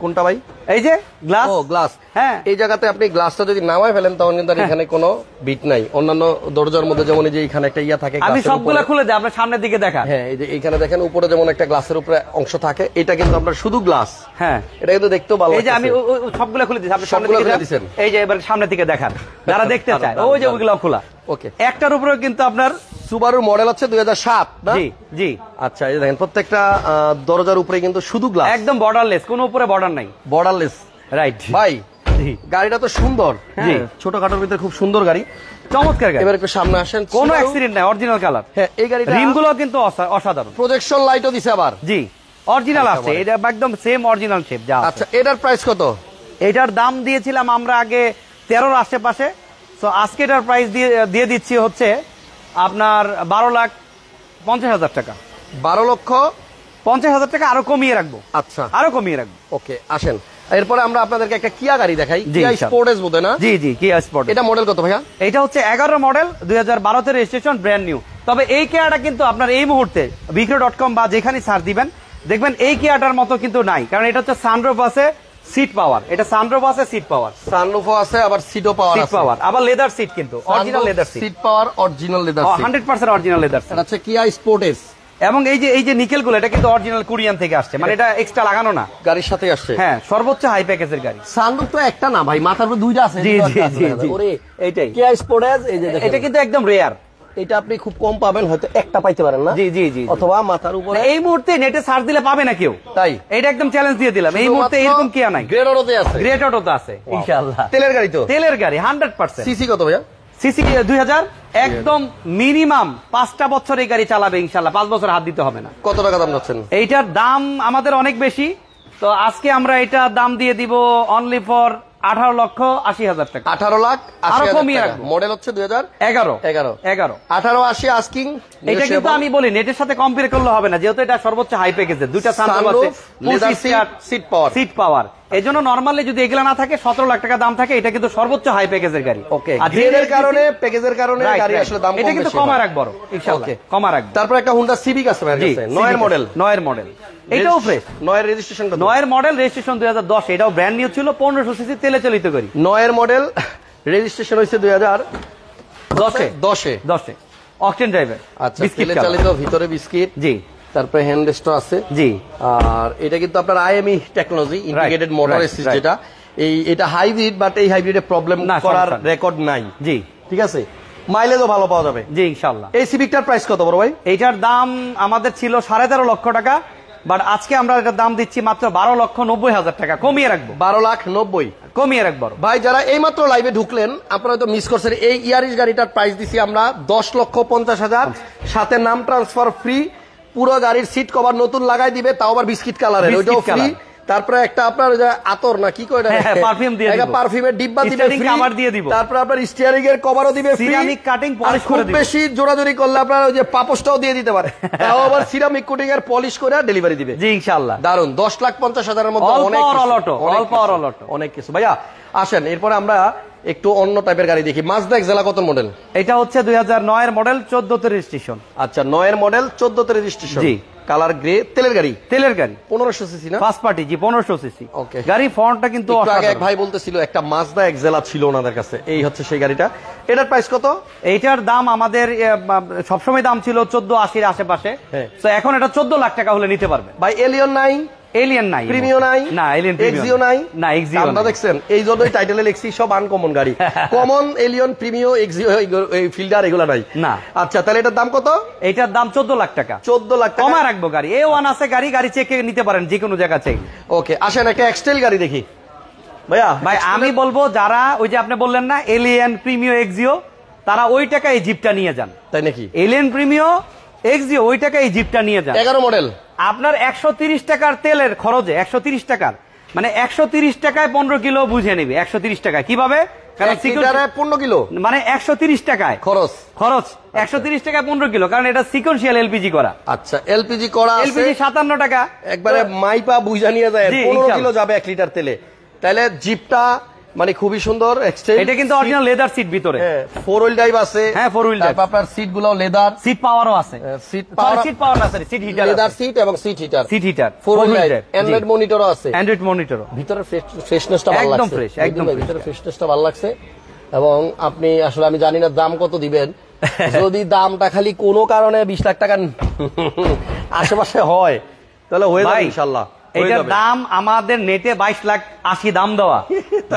A: কোনটা ভাই?
B: এই যে গ্লাস।
A: ও গ্লাস।
B: হ্যাঁ,
A: এই জায়গাতে আপনি গ্লাসটা যদি নামায় ফেলেন তখন কিন্তু আর এখানে কোনো বিট নাই। অন্যান্য দরজার মধ্যে যেমন এই যে এখানে একটা ইয়া থাকে,
B: আমি
A: গ্লাসের
B: সবগুলা
A: উপরে।
B: খুলে দেই, আপনার সামনের দিকে দেখা।
A: হ্যাঁ, এই যে এখানে দেখেন উপরে যেমন একটা গ্লাসের উপরে অংশ থাকে, এটা কিন্তু আপনার শুধু গ্লাস।
B: হ্যাঁ,
A: এটা কিন্তু দেখতেও ভালো।
B: এই যে আমি সবগুলা খুলে দিচ্ছি, আপনি সামনে
A: সবগুলা
B: দিকে
A: খুলে দিছেন?
B: এই যে এবার সামনের দিকে দেখান, যারা দেখতে চায় ওই যে ওইগুলো খোলা।
A: ওকে,
B: একটার উপরে কিন্তু আপনার
A: সুবারুর মডেল হচ্ছে 2007 না?
B: জি, জি।
A: আচ্ছা, এই যে দেখেন প্রত্যেকটা দরজার উপরে কিন্তু শুধু গ্লাস,
B: একদম বর্ডারলেস, কোনো উপরে বর্ডার নাই।
A: বর্ডারলেস।
B: রাইট
A: ভাই
B: জি,
A: গাড়িটা তো সুন্দর।
B: জি,
A: ছোটখাটোর ভিতরে খুব সুন্দর গাড়ি,
B: চমৎকার গাড়ি।
A: এবার একটু সামনে আসেন।
B: কোনো
A: সুবারু।
B: অ্যাক্সিডেন্ট নাই, অরিজিনাল কালার।
A: হ্যাঁ, এই গাড়িটা
B: রিমগুলো কিন্তু অসাধারণ।
A: প্রজেকশন লাইটও দিছে আবার।
B: জি, অরিজিনাল আছে, এটা একদম সেম অরিজিনাল শেপ যা আছে।
A: আচ্ছা, এটার প্রাইস কত?
B: এটার দাম দিয়েছিলাম আমরা আগে 13 আশেপাশে। তো আজকে এটার প্রাইস দিয়ে দিচ্ছি হচ্ছে আপনার 12,50,000 টাকা।
A: 12,50,000
B: টাকা আরো কমিয়ে রাখবো।
A: আচ্ছা,
B: আরো কমিয়ে রাখবো।
A: ওকে, আসেন। এরপরে আমরা আপনাদেরকে একটা কিয়া গাড়ি দেখাই।
B: জি,
A: কিয়া
B: ইনশাআল্লাহ।
A: স্পোর্টেজ বোধহয় না?
B: জি, জি, কিয়া স্পোর্ট।
A: এটা মডেল কত ভাইয়া?
B: এটা হচ্ছে 11 মডেল, 2012 তে রেজিস্ট্রেশন, ব্র্যান্ড নিউ। তবে এই কেয়াটা কিন্তু আপনার এই মুহূর্তে বিক্রয়.com বা যেখানে সার্চ দিবেন দেখবেন এই কেয়াটার মতো কিন্তু নাই, কারণ এটা হচ্ছে সানরুফ আছে, সিট পাওয়ার। এটা সানরুফ আছে, সিট পাওয়ার,
A: সানরুফও আছে, আবার সিটও পাওয়ার
B: সিট
A: আছে।
B: পাওয়ার, আবার লেদার সিট, কিন্তু original leather seat.
A: Seat power, original leather seat,
B: 100% original leather seat.
A: এটা হচ্ছে কিয়া স্পোর্টেজ।
B: এবং এই যে নিকেল গুলো, এটা কিন্তু অরিজিনাল কোরিয়ান থেকে আসছে, মানে এটা এক্সট্রা লাগানো না,
A: গাড়ির সাথে আসছে।
B: হ্যাঁ, সর্বোচ্চ হাই প্যাকেজের গাড়ি।
A: সানরুফ তো একটা না ভাই, মাথার উপরে দুইটা আছে।
B: জি, জি, জি, জি।
A: ওরে,
B: এইটাই
A: কিয়া স্পোর্টেজ। এই যে দেখেন,
B: এটা কিন্তু একদম রেয়ার।
A: এটা আপনি খুব কম পাবেন, হয়তো একটা পাইতে পারেন না।
B: জি, জি, জি।
A: অথবা মাথার উপরে।
B: এই মুহূর্তে নেটে সার্চ দিলে পাবে না কেউ,
A: তাই
B: এটা একদম চ্যালেঞ্জ দিয়ে দিলাম। এই মুহূর্তে এরকম কিয়া নাই।
A: গ্রেড অটোতে আছে,
B: গ্রেট অটোতে আছে ইনশাআল্লাহ।
A: তেলের গাড়ি তো?
B: তেলের গাড়ি 100%।
A: সিসি কত ভাইয়া?
B: সিসি 2000, একদম মিনিমাম 5টা বছর এই গাড়ি চালাবে ইনশাআল্লাহ, 5 বছর হাত দিতে হবে না।
A: কত টাকা দাম যাচ্ছেন?
B: এইটার দাম আমাদের অনেক বেশি, তো আজকে আমরা এটা দাম দিয়ে দিব অনলি ফর 18,80,000 টাকা।
A: 18,80,000
B: আরো কমিয়ে রাখবো।
A: মডেল হচ্ছে 2011। 18,80 আস্কিং।
B: এটা কিন্তু আমি বলি নেটের সাথে কম্পেয়ার করলে হবে না, যেহেতু এটা সর্বোচ্চ হাই প্যাকেজের, দুইটা সানরুফ আছে,
A: leather seat power.
B: Seat power. এই জন্য নরমালি যদি এগুলা না থাকে 17 লাখ টাকা দাম থাকে, এটা কিন্তু সর্বোচ্চ হাই প্যাকেজের গাড়ি।
A: ওকে, গ্রেডের কারণে, প্যাকেজের কারণে গাড়ি আসলে দাম কম,
B: এটা কিন্তু কমা রাখবো ইনশাআল্লাহ, কমা রাখবো।
A: তারপর একটা হুন্ডা সিভিক আছে ভাইয়ের কাছে, 9 এর মডেল।
B: 9 এর মডেল, এটাও ফ্রেশ।
A: 9 এর রেজিস্ট্রেশন কত?
B: 9 এর মডেল, রেজিস্ট্রেশন 2010, এটাও ব্র্যান্ড নিউ ছিল, 1500 সিসি তেলে চালিত গাড়ি।
A: 9 এর মডেল, রেজিস্ট্রেশন হইছে 2010 এ।
B: অকটেন ড্রাইভার,
A: আচ্ছা, তেলে চালিত, ভিতরে বিস্কিট।
B: জি।
A: তারপরে হ্যান্ড রেস্টও আছে।
B: জি।
A: আর এটা কিন্তু আপনার IME technology, integrated motor assist, যেটা এটা হাইব্রিড, বাট এই হাইব্রিডে প্রবলেম করার রেকর্ড নাই।
B: জি,
A: ঠিক আছে। মাইলেজও ভালো পাওয়া যাবে।
B: জি ইনশাআল্লাহ।
A: এই সিভিকটার প্রাইস কত বড় ভাই?
B: এইটার দাম আমাদের ছিল 13.5 লক্ষ টাকা, বাট আজকে আমরা এটার দাম দিচ্ছি মাত্র 12,90,000 টাকা, কমিয়ে রাখবো।
A: 12,90,000
B: কমিয়ে রাখবো
A: ভাই। যারা এই মাত্র লাইভে ঢুকলেন, আপনারা তো মিস করছেন, এই ইয়ারিস গাড়িটার প্রাইস দিছি আমরা 10,50,000, সাথে নাম ট্রান্সফার ফ্রি, পুরো গাড়ির সিট কভার নতুন লাগাই দিবে, তাও আবার বিস্কিট কালারের, ওইটাও ফ্রি। তারপরে একটা আপনার ওই যে আতর না কি কয়
B: পারফিউম দিয়ে
A: একটা পারফিউমের ডিব্বা দিবে
B: স্টিয়ারিং
A: free।
B: কভার দিয়ে দিব।
A: তারপরে আপনার স্টিয়ারিং এর কভারও দিবে ফ্রি,
B: সিরামিক কাটিং পলিশ করে দিব।
A: বেশি জোরাজোরি করলে আপনার ওই যে পাপোশটাও দিয়ে দিতে পারে, তাও আবার সিরামিক কোটিং এর পলিশ করে ডেলিভারি দিবে।
B: জি ইনশাআল্লাহ।
A: দারুন, 10,50,000 মধ্যে
B: All
A: অনেক
B: power,
A: কিছু,
B: all auto,
A: অনেক
B: all power,
A: কিছু,
B: all auto।
A: অনেক কিছু। ভাইয়া আসেন, এরপরে আমরা একটু অন্য টাইপের গাড়ি দেখি। মাজদা এক্সেলা কত মডেল?
B: এটা হচ্ছে 2009 এর মডেল, 14 তে রেজিস্ট্রেশন।
A: আচ্ছা, 9 এর মডেল, 14 তে রেজিস্ট্রেশন।
B: জি।
A: কালার গ্রে, তেলের গাড়ি।
B: তেলের গাড়ি,
A: 1500 সিসি না?
B: ফার্স্ট পার্টি, জি 1500 সিসি।
A: ওকে।
B: গাড়ি ফন্টটা কিন্তু
A: একটু আগে এক
B: অসাধারণ।
A: ভাই বলতেছিল একটা মাজদা এক্সেলা ছিল ওনাদের কাছে, এই হচ্ছে সেই গাড়িটা। এটার প্রাইস কত?
B: এইটার দাম আমাদের সবসময় দাম ছিল 1480 এর আশেপাশে,
A: হ্যাঁ।
B: তো এখন এটা 14 লাখ টাকা হলে নিতে পারবেন।
A: ভাই এলিয়ন নাই,
B: এলিয়ন নাই,
A: প্রিমিও নাই,
B: না এলিয়ন
A: এক্সিও নাই,
B: না এক্সিও
A: আমরা দেখছেন এই জন্যই টাইটেলে লিখছি সব আনকমন গাড়ি। কমন, এলিয়ন, প্রিমিও, এক্সিও, এই ফিল্ডার এগুলা নাই
B: না।
A: আচ্ছা, তাহলে এটার দাম কত?
B: এইটার দাম 14 লাখ টাকা।
A: 14 লাখ টাকা
B: কমা রাখবো গাড়ি। A1 আছে গাড়ি, গাড়ি চেকে নিতে পারেন যে কোনো জায়গা চেক।
A: ওকে, আসেন একটা এক্সটেল গাড়ি দেখি। ভাইয়া
B: ভাই আমি বলবো যারা ওই যে আপনি বললেন না এলিয়ন, প্রিমিও, এক্সিও, তারা ওই টাকা এই জিপটা নিয়ে যান।
A: তাই নাকি?
B: এলিয়ন, প্রিমিও, এক্সিও ওই টাকা এই জিপটা নিয়ে যান।
A: 11 মডেল,
B: আপনার 130 টাকার তেলের খরচে, 130 টাকার মানে 130 টাকায় 15 কিলো বুঝে নিবে। 130 টাকায় কিভাবে? কারণ
A: 15 কিলো
B: মানে 130 টাকায়
A: খরচ।
B: 130 টাকায় 15 কিলো, কারণ এটা সিকোয়েন্সিয়াল এলপিজি করা।
A: আচ্ছা, এলপিজি করা আছে,
B: এলপিজি 57 টাকা।
A: একবারে মাইপা বুঝা নিয়ে যায়।
B: জি,
A: 15
B: ইনশাআল্লাহ।
A: কিলো যাবে 1 লিটার তেলে। তাহলে জিপটা মানে খুবই সুন্দর এক্সটেল।
B: এটা কিন্তু অরিজিনাল লেদার সিট ভিতরে।
A: হ্যাঁ, 4 হুইল ড্রাইভ আছে।
B: হ্যাঁ, 4 হুইল ড্রাইভ।
A: তারপর আপনার সিট গুলো লেদার,
B: সিট পাওয়ারও আছে।
A: সিট
B: সিট পাওয়ার না, sorry seat heater.
A: Leather seat এবং seat heater,
B: seat heater,
A: 4 wheel drive, Android মনিটরও আছে।
B: অ্যান্ড্রয়েড মনিটরও।
A: ভিতরে ফ্রেশনেসটা ভালো লাগছে,
B: একদম ফ্রেশ, একদম ফ্রেশ।
A: ভিতরে ফ্রেশনেসটা ভালো লাগছে। এবং আপনি আসলে আমি জানি না দাম কত দিবেন, যদি দামটা খালি কোনো কারণে 20 লাখ টাকা আশেপাশে হয় তাহলে হয়ে যাবে
B: ভাই,
A: ইনশাআল্লাহ।
B: এটার দাম আমাদের নেটে 22,80,000 দাম দেওয়া,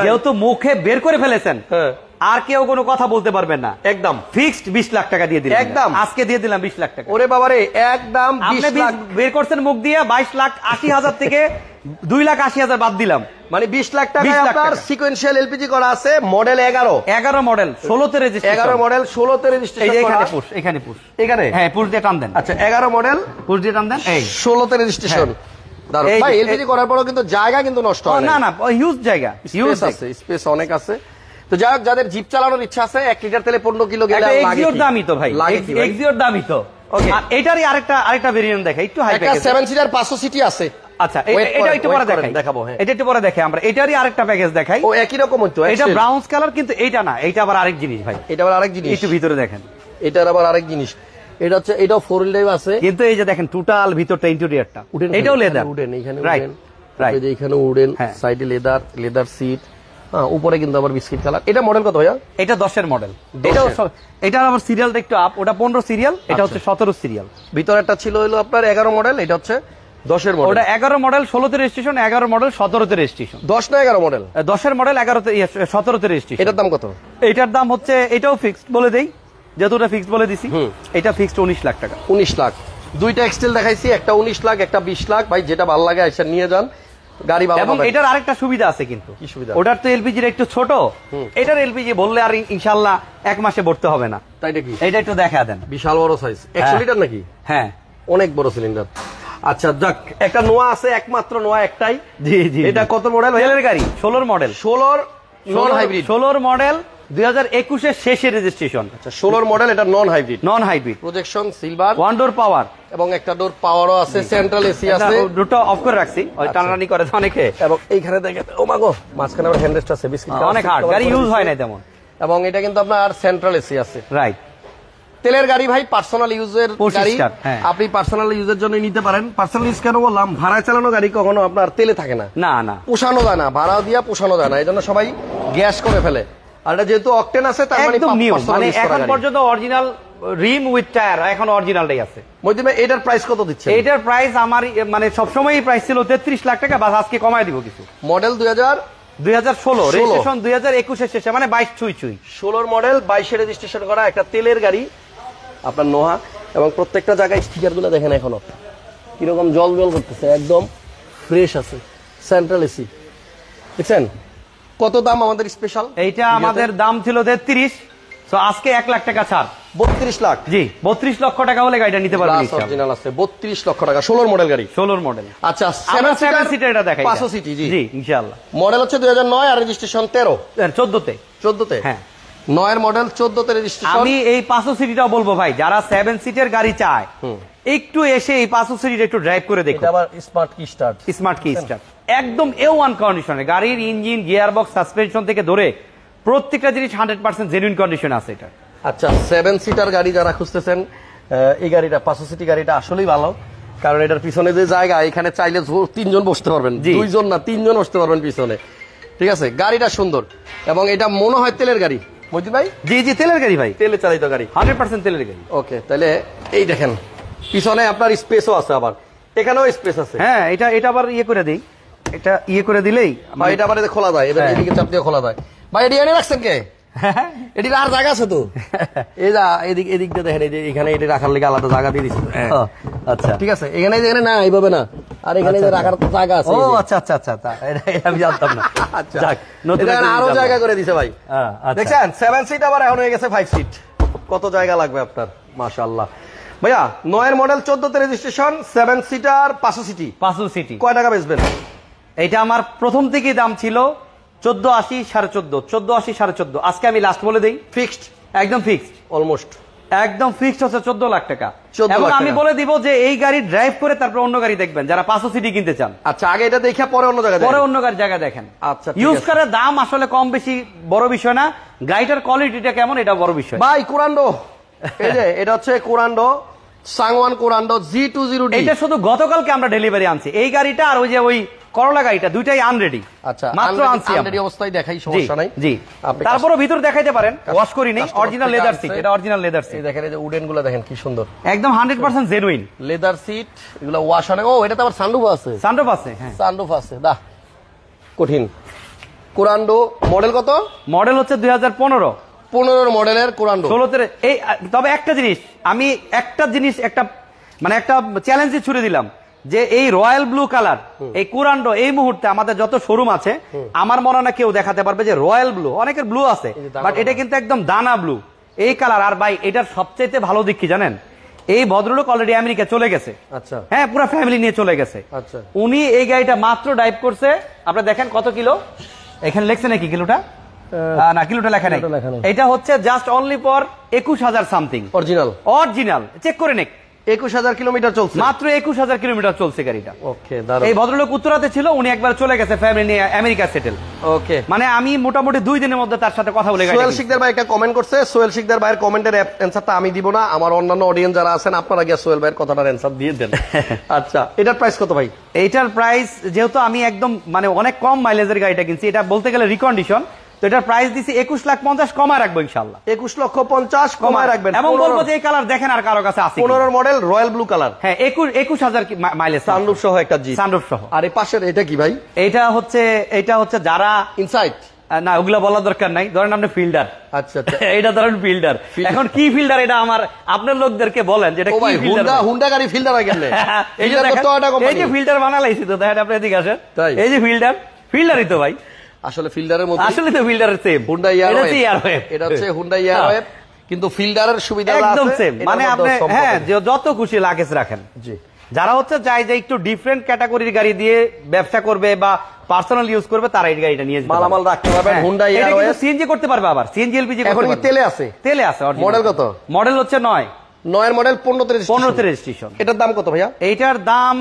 B: যেহেতু মুখে বের করে ফেলেছেন
A: হ্যাঁ।
B: আর কেউ কোনো কথা বলতে পারবেন না।
A: একদম
B: ফিক্সড 20 লাখ টাকা দিয়ে দিলাম,
A: একদম।
B: আজকে দিয়ে দিলাম 20 লাখ টাকা।
A: ওরে বাবারে, একদম
B: আপনি
A: 20 লাখ।
B: বের করছেন মুখ দিয়ে 22,80,000 থেকে 2,80,000 বাদ দিলাম।
A: মানে 20 লাখ টাকা
B: 20 লাখ
A: আপনার
B: টাকা।
A: সিকোয়েন্সিয়াল এলপিজি করা আছে, মডেল 11
B: 11 মডেল, 16 তে রেজিস্ট্রেশন।
A: 11 মডেল, 16 তে
B: এই
A: রেজিস্ট্রেশন
B: যে
A: করা।
B: এখানে পুশ, এখানে পুশ,
A: এখানে
B: হ্যাঁ পুশ দিয়ে টান দেন।
A: আচ্ছা, 11 মডেল,
B: পুশ দিয়ে টান দেন। এই
A: 16 তে রেজিস্ট্রেশন। দারুণ
B: এই যে,
A: ভাই, এলপিজি করার পরও কিন্তু জায়গা কিন্তু নষ্ট হয়
B: না না হিউজ জায়গা, হিউজ
A: স্পেস আছে, স্পেস অনেক আছে। তো যাই হোক, যাদের জিপ চালানোর ইচ্ছা আছে 1 লিটার তেলে 15 কিলো গেলে আর লাগে
B: এক্সিওর
A: কি?
B: দামই তো ভাই,
A: লাগে কি ভাই?
B: এক্সিওর দামই তো।
A: Okay.
B: আর এটারই আরেকটা ভেরিয়েন্ট দেখা একটু হাই
A: একটা
B: প্যাকেজ।
A: 7 সিটার 500 সিটি আছে।
B: আচ্ছা
A: Wait
B: এটা
A: করেন,
B: একটু
A: wait
B: পরে
A: করেন,
B: দেখাই,
A: দেখাবো, হ্যাঁ।
B: এটা একটু পরে দেখাই আমরা। এটারই আরেকটা প্যাকেজ দেখাই।
A: ও একই রকম হতো,
B: এটা ব্রাউন্স কালার, কিন্তু এইটা না, এইটা আবার আরেক জিনিস ভাই।
A: এটা আবার আরেক জিনিস,
B: একটু ভিতরে দেখেন,
A: এটার আবার আরেক জিনিস। এটা হচ্ছে, এটাও 4 হুইল ড্রাইভ আছে।
B: কিন্তু এই যে দেখেন টোটাল ভিতরটা ইন্টেরিয়রটা,
A: উডেন,
B: এটাও লেদার।
A: উডেন, এখানে
B: রাইট
A: উডেন,
B: রাইট।
A: এই যে এখানে উডেন,
B: হ্যাঁ।
A: সাইডে লেদার সিট। হ্যাঁ, উপরে কিন্তু আবার বিস্কিট কালার। এটা মডেল কত ভাইয়া?
B: এটা 10 এর মডেল।
A: 10
B: এটাও
A: এর।
B: এটার আবার সিরিয়ালটা একটু আপ, ওটা 15 সিরিয়াল, এটা
A: আচ্ছা।
B: হচ্ছে 17 সিরিয়াল।
A: ভিতরেরটা ছিল হলো আপনার 11 মডেল, এটা হচ্ছে 10 এর মডেল।
B: ওটা 11 মডেল, 16 তে রেজিস্ট্রেশন, 11 মডেল, 17 তে রেজিস্ট্রেশন।
A: 10 না 11 মডেল?
B: 10 এর মডেল, 11 তে 17 তে রেজিস্ট্রেশন।
A: এটার দাম কত?
B: এটার দাম হচ্ছে, এটাও ফিক্সড বলে দেই, যেহেতু ওটা ফিক্সড বলে দিছি, এটা ফিক্সড 19 লাখ টাকা।
A: 19 লাখ। দুইটা এক্সটেল দেখাইছি, একটা 19 লাখ, একটা 20 লাখ। ভাই যেটা ভালো লাগে এসে নিয়ে যান, গাড়ি ভালো
B: এবং
A: পাবেন।
B: এটার আরেকটা সুবিধা আছে কিন্তু।
A: কি সুবিধা?
B: ওটার তো এলপিজির একটু ছোট, এটার এলপিজি বললে আর ইনশাআল্লাহ 1 মাসে ভরতে হবে না।
A: তাই নাকি?
B: এটা একটু দেখা দেন,
A: বিশাল বড় সাইজ, 100 লিটার নাকি?
B: হ্যাঁ
A: অনেক বড় সিলিন্ডার। আচ্ছা যাক, একটা নোয়া আছে, একমাত্র নোয়া একটাই।
B: জি জি।
A: এটা কত মডেল?
B: তেলের গাড়ি, 16 মডেল,
A: 16 নন হাইব্রিড।
B: 16 মডেল, 2021 এর শেষে রেজিস্ট্রেশন।
A: আচ্ছা, 16 মডেল, এটা non hybrid.
B: Non hybrid,
A: projection silver,
B: one door power,
A: এবং একটা ডোর পাওয়ারও আছে, সেন্ট্রাল এসি আছে।
B: দুটো অফ করে রাখছি, ওই টানাটানি করে তো অনেকে।
A: এবং এইখানে দেখেন, ও মাগো, মাঝখানে আবার হ্যান্ডরেস্ট আছে, বিস্কিট
B: অনেক হার্ড গাড়ি, ইউজ হয় না তেমন।
A: এবং এটা কিন্তু আপনার সেন্ট্রাল এসি আছে।
B: রাইট।
A: তেলের গাড়ি ভাই, পার্সোনাল ইউজের
B: 25
A: গাড়ি।
B: স্টার, হ্যাঁ।
A: আপনি পার্সোনাল ইউজের জন্য নিতে পারেন। পার্সোনাল ইউজ কেন বললাম? ভাড়ায় চালানো গাড়ি কখনো আপনার তেলে থাকে না,
B: না না,
A: পোষানো যায় না, ভাড়া দিয়া পোষানো যায় না, এই জন্য সবাই গ্যাস করে ফেলে। আর এটা যেহেতু অকটেন আছে, তার মানে
B: একদম নিউ,
A: personal
B: মানে
A: use করা
B: এখন
A: গাড়ি।
B: পর্যন্ত অরিজিনাল রিম উইথ টায়ার, এখন অরিজিনালটাই আছে।
A: মহিউদ্দিন ভাই, এটার প্রাইস কত দিচ্ছে?
B: এইটার প্রাইস আমার মানে সবসময়ই প্রাইস ছিল 33 লাখ টাকা, বাস আজকে কমায় দিব কিছু।
A: মডেল
B: 2016, রেজিস্ট্রেশন 2021 এর শেষে, মানে 22 ছুঁই ছুঁই।
A: 16 মডেল, 22 রেজিস্ট্রেশন করা একটা তেলের গাড়ি আপনার নোহা। এবং প্রত্যেকটা জায়গায় স্টিকার গুলো দেখেন এখনো কিরকম জল করতেছে, একদম ফ্রেশ আছে। সেন্ট্রাল এসি দেখছেন। কত দাম আমাদের স্পেশাল?
B: এইটা আমাদের দাম ছিল 33, তো আজকে 1 লাখ টাকা ছাড়।
A: 32 লাখ,
B: জি 32 লক্ষ টাকা হলে গাড়িটা নিতে পারবেন ইনশাআল্লাহ।
A: অরিজিনাল আছে 32 লক্ষ টাকা, 16 মডেল গাড়ি,
B: 16 মডেল।
A: আচ্ছা
B: আমরা 7 সিটার এটা দেখাই,
A: 500 সিটি, জি
B: জি ইনশাআল্লাহ।
A: মডেল হচ্ছে 2009 আর রেজিস্ট্রেশন 13
B: 14 তে,
A: 14 তে,
B: হ্যাঁ
A: 9 এর মডেল 14 তে রেজিস্ট্রেশন।
B: আমি এই 500 সিটিটাও বলবো ভাই, যারা 7 সিটের গাড়ি চায় একটু এসে এই 500 সিটিটা একটু ড্রাইভ করে দেখুন।
A: এটা আবার স্মার্ট কি স্টার্ট,
B: স্মার্ট কি স্টার্ট, একদম A1 কন্ডিশনে, গাড়ির ইঞ্জিন, গিয়ার বক্স, সাসপেনশন থেকে ধরে প্রত্যেকটা জিনিস 100% জেনুইন কন্ডিশন আছে এটা।
A: আচ্ছা 7 সিটার গাড়ি যারা খুঁজতেছেন, এই গাড়িটা 500 সিটি গাড়িটা আসলেই ভালো, কারণ এটার পিছনে যে জায়গা, এখানে চাইলে 3 জন বসতে পারবেন, 2 জন না 3 জন বসতে পারবেন পিছনে, ঠিক আছে। গাড়িটা সুন্দর এবং এটা মনে হয় তেলের গাড়ি মজিদ ভাই।
B: জি জি তেলের গাড়ি ভাই,
A: তেলে চালিত গাড়ি,
B: 100% তেলের গাড়ি।
A: ওকে, তাহলে এই দেখেন পিছনে আপনার স্পেসও আছে, আবার এখানেও স্পেস আছে।
B: হ্যাঁ এটা আবার ইয়ে করে দেই, এটা ইয়ে করে দিলেই
A: ভাই এটা আবার খোলা যায়, এবার এদিকে চাপ দিয়ে খোলা যায়। ভাই এটি এনে রাখছেন কে? এটির আর জায়গা আছে তো, এই যা এদিক এদিক দিয়ে দেখেন, এই যে এখানে এটি রাখার লেগে আলাদা জায়গা দিয়ে দিচ্ছে।
B: আচ্ছা
A: ঠিক আছে, এখানে এখানে না এইভাবে না, আর এখানে যে রাখার জায়গা আছে।
B: ও আচ্ছা আচ্ছা আচ্ছা, এটা আমি জানতাম না।
A: আচ্ছা
B: যাক, নতুন
A: এখানে আরো জায়গা করে দিছে ভাই।
B: আচ্ছা।
A: দেখছেন 7 সিট আবার এখন হয়ে গেছে 5 সিট, কত জায়গা লাগবে আপনার, মাশাআল্লাহ। ভাইয়া 9 এর মডেল 14 তে রেজিস্ট্রেশন, 7 সিটার 500 সিটি,
B: 500 সিটি
A: কয় টাকা বেচবেন?
B: এটা আমার প্রথম থেকেই দাম ছিল 1480, 14.5, 1480, 14.5। আজকে আমি লাস্ট বলে দেই,
A: ফিক্সড,
B: একদম ফিক্সড,
A: অলমোস্ট
B: একদম ফিক্সড হচ্ছে 14 লাখ টাকা।
A: 14
B: এবং
A: লাখ
B: আমি
A: টাকা।
B: বলে দিব যে এই গাড়ি ড্রাইভ করে তারপর অন্য গাড়ি দেখবেন, যারা 500 সিটি কিনতে চান।
A: আচ্ছা আগে এটা দেখে পরে অন্য জায়গায়
B: পরে
A: দেখেন।
B: অন্য গাড়ি জায়গা দেখেন।
A: আচ্ছা, ঠিক
B: ইউজ
A: আছে।
B: করার দাম আসলে কম বেশি বড় বিষয় না, গাড়িটার কোয়ালিটিটা কেমন এটা বড় বিষয়।
A: ভাই কুরান্ডো, এই যে এটা হচ্ছে কুরান্ডো, সাংওয়ান কুরান্ডো G20D।
B: এটা শুধু গতকালকে আমরা ডেলিভারি আনছি এই গাড়িটা, আর ওই যে ওই করলা গাড়িটা, দুইটাই আনরেডি।
A: আচ্ছা
B: মাত্র আনছি আমরা।
A: আনরেডি অবস্থায় দেখাই, সমস্যা নাই।
B: জি,
A: আপনি
B: তারপরও ভিতর দেখাইতে পারেন, ওয়াশ করি নেই,
A: customer
B: অরিজিনাল
A: থেকে
B: লেদার
A: আসছে।
B: সিট, এটা অরিজিনাল লেদার
A: এই
B: সিট,
A: দেখেন, এই যে উডেন গুলো দেখেন কি সুন্দর,
B: একদম 100% জেনুইন
A: লেদার সিট, এগুলো ওয়াশ হয় না। ও এটা তো আবার সানরুফ আছে,
B: সানরুফ আছে, হ্যাঁ
A: সানরুফ আছে, দা কঠিন। কুরান্ডো মডেল কত?
B: মডেল হচ্ছে 2015,
A: 15 মডেলের কুরান্ডো।
B: 16তে এই। তবে একটা জিনিস আমি একটা মানে একটা চ্যালেঞ্জে ছুড়ে দিলাম, যে এই রয়্যাল ব্লু কালার এই কুরান্ডো এই মুহূর্তে আমাদের যত শোরুম আছে, আমার মনে হয় না কেউ দেখাতে পারবে যে রয়্যাল ব্লু, অনেকের ব্লু আছে বাট এটা কিন্তু একদম দানা ব্লু এই কালার। আর ভাই এটার সবচেয়ে ভালো দিক কি জানেন? এই ভদ্রলোক অলরেডি আমেরিকা চলে গেছে,
A: আচ্ছা
B: হ্যাঁ পুরো ফ্যামিলি নিয়ে চলে গেছে।
A: আচ্ছা,
B: উনি এই গাড়িটা মাত্র ড্রাইভ করছে, আপনারা দেখেন কত কিলো, এখানে লেখছে নাকি কিলোটা? না কিলোটা লেখা নাই, এটা হচ্ছে just only for 21,000 something, original check করে নেক।
A: 21,000 কিলোমিটার চলছে,
B: মাত্র 21,000 কিলোমিটার চলছে গাড়িটা।
A: ওকে, দারুণ।
B: এই ভদ্রলোক উত্তরাতে ছিল, উনি একবার চলে গেছে ফ্যামিলি নিয়ে আমেরিকা সেটেল।
A: ওকে,
B: মানে আমি মোটামুটি 2 দিনের মধ্যে তার সাথে কথা বলে গেছি।
A: সোহেল শিকদার ভাই একটা কমেন্ট করছে, সোহেল শিকদার ভাইয়ের কমেন্টের অ্যানসারটা আমি দিব না, আমার অন্যান্য অডিয়েন্স যারা আছেন আপনারা গিয়ে সোহেল ভাইয়ের কথাটার অ্যানসার দিয়ে দেন। আচ্ছা, এটার প্রাইস কত ভাই?
B: এইটার প্রাইস যেহেতু আমি একদম মানে অনেক কম মাইলেজের গাড়িটা কিনছি, এটা বলতে গেলে রিকন্ডিশন, তো এটার প্রাইস দিছি 21,50,000, কমায় রাখবো ইনশাআল্লাহ।
A: 21,50,000 কমায় রাখবেন,
B: এবং বলবো যে এই কালার দেখেন আর কারো কাছে আছে
A: 15 মডেল রয়্যাল ব্লু কালার,
B: হ্যাঁ 21,000 মাইলেজ,
A: সানরুফ সহ একটা জি,
B: সানরুফ সহ।
A: আর এই পাশের এটা কি ভাই?
B: এটা হচ্ছে যারা
A: ইনসাইট,
B: না ওগুলা বলার দরকার নাই, ধরেন আপনি ফিল্ডার।
A: আচ্ছা আচ্ছা,
B: এটা ধরেন ফিল্ডার, এখন কি ফিল্ডার এটা আমার আপনার লোকদেরকে বলেন যেটা
A: ও
B: কি
A: ভাই,
B: ফিল্ডার।
A: হুন্ডা গাড়ি ফিল্ডার হয় কেন?
B: এই যে ফিল্ডার বানালাইছি তো, দেখেন আপনি এদিকে আসেন, এই যে ফিল্ডারই তো ভাই,
A: আসলে ফিল্ডারের মধ্যে,
B: আসলে তো ফিল্ডারের সেম,
A: হুন্ডা ইয়ারওয়েভ, এটা হচ্ছে হুন্ডা ইয়ারওয়েভ, কিন্তু ফিল্ডারের সুবিধা
B: একদম সেম। মানে আপনি হ্যাঁ যত খুশি লাগেজ রাখেন। জি, যারা হচ্ছে চাই যে একটু ডিফারেন্ট ক্যাটাগরির গাড়ি দিয়ে ব্যবসা করবে বা পার্সোনাল ইউজ করবে, তারা এই গাড়িটা নিয়ে
A: মালামাল রাখতে পারবে। হুন্ডা ইয়ারওয়েভ
B: সিএনজি করতে পারবে, আবার সিএনজি এলপিজি
A: এখন কি তেলে আছে?
B: তেলে আছে।
A: মডেল কত?
B: মডেল হচ্ছে 9
A: এর মডেল 15 তে
B: রেজিস্ট্রেশন।
A: এটার দাম কত ভাইয়া?
B: এইটার দাম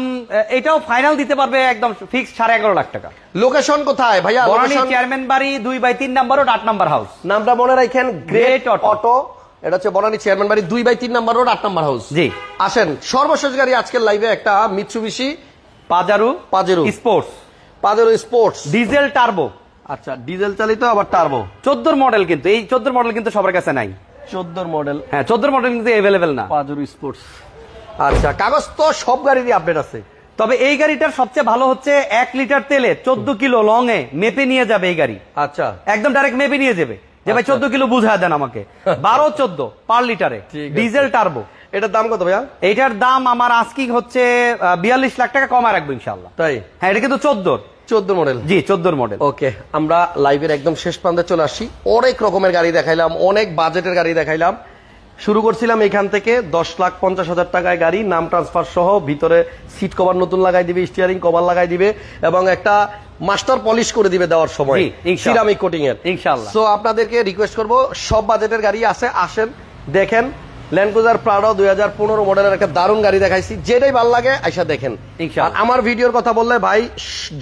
B: এটাও ফাইনাল দিতে পারবে একদম ফিক্স 11.5 লাখ টাকা।
A: লোকেশন কোথায় ভাইয়া?
B: বনানী চেয়ারম্যান বাড়ি 2/3 নাম্বার রোড 8 নাম্বার হাউস।
A: নামটা মনে রাখেন, গ্রেট অটো। এটা হচ্ছে বনানী চেয়ারম্যান বাড়ি 2/3 নাম্বার রোড 8 নাম্বার হাউস।
B: জি,
A: আসেন। সর্বশেষ গাড়ি আজকের লাইভে একটা Mitsubishi
B: Pajero sports diesel turbo.
A: আচ্ছা, ডিজেল চালিত আবার টার্বো,
B: 14 মডেল, কিন্তু এই 14 মডেল কিন্তু সবার কাছে নাই।
A: 14 মডেল,
B: হ্যাঁ 14 মডেল কিন্তু अवेलेबल না
A: পাজারো স্পোর্টস। আচ্ছা, কাগজ তো সব গাড়িরই আপডেট আছে,
B: তবে এই গাড়িটার সবচেয়ে ভালো হচ্ছে 1 লিটার তেলে 14 কিলো লং এ মেপে নিয়ে যাবে এই গাড়ি।
A: আচ্ছা,
B: একদম ডাইরেক্ট মেপে নিয়ে যাবে যে ভাই 14 কিলো বুঝায় দেন আমাকে, 12-14 পার লিটারে ডিজেল টার্বো।
A: এটার দাম কত ভাইয়া?
B: এইটার দাম আমার আজকে হচ্ছে 42 লাখ টাকা, কমায় রাখবো ইনশাআল্লাহ।
A: তাই?
B: হ্যাঁ, এটা কিন্তু 14
A: মডেল।
B: জি, 14 মডেল।
A: ওকে, আমরা লাইভের একদম শেষ প্রান্তে চলে আসছি। অনেক রকমের গাড়ি দেখাইলাম, অনেক বাজেটের গাড়ি দেখাইলাম। শুরু করছিলাম এখান থেকে 10,50,000 টাকায় গাড়ি, নাম ট্রান্সফার সহ, ভিতরে সিট কভার নতুন লাগাই দিবে, স্টিয়ারিং কভার লাগাই দিবে এবং একটা মাস্টার পলিশ করে দিবে দেওয়ার সময়, সিরামিক কোটিং এর
B: ইনশাআল্লাহ।
A: সো আপনাদেরকে রিকোয়েস্ট করব, সব বাজেটের গাড়ি আছে, আসেন দেখেন। ল্যান্ড ক্রুজার প্রাডো 2015 মডেলের একটা দারুণ গাড়ি দেখাইছি, যেটাই ভালো লাগে আইসা দেখেন। আর আমার ভিডিওর কথা বললে ভাই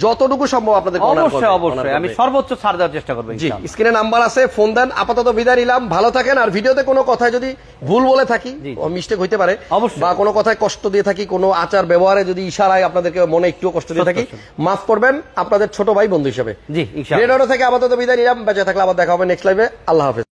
A: যতটুকু সম্ভব আপনাদের
B: অবশ্যই আমি সর্বোচ্চ ছাড় দেওয়ার চেষ্টা করবো।
A: জি, স্ক্রিনে নাম্বার আছে, ফোন দেন। আপাতত বিদায় নিলাম, ভালো থাকেন। আর ভিডিওতে কোনো কথায় যদি ভুল বলে থাকি, মিস্টেক হইতে পারে, বা কোনো কথায় কষ্ট দিয়ে থাকি, কোনো আচার ব্যবহারে যদি ইশারায় আপনাদেরকে মনে একটু কষ্ট দিয়ে থাকি, মাফ করবেন, আপনাদের ছোট ভাই বন্ধু হিসেবে।
B: জি,
A: রেড অটো থেকে আপাতত বিদায় নিলাম, বেঁচে থাকলে আবার দেখা হবে নেক্সট লাইভে। আল্লাহ হাফেজ।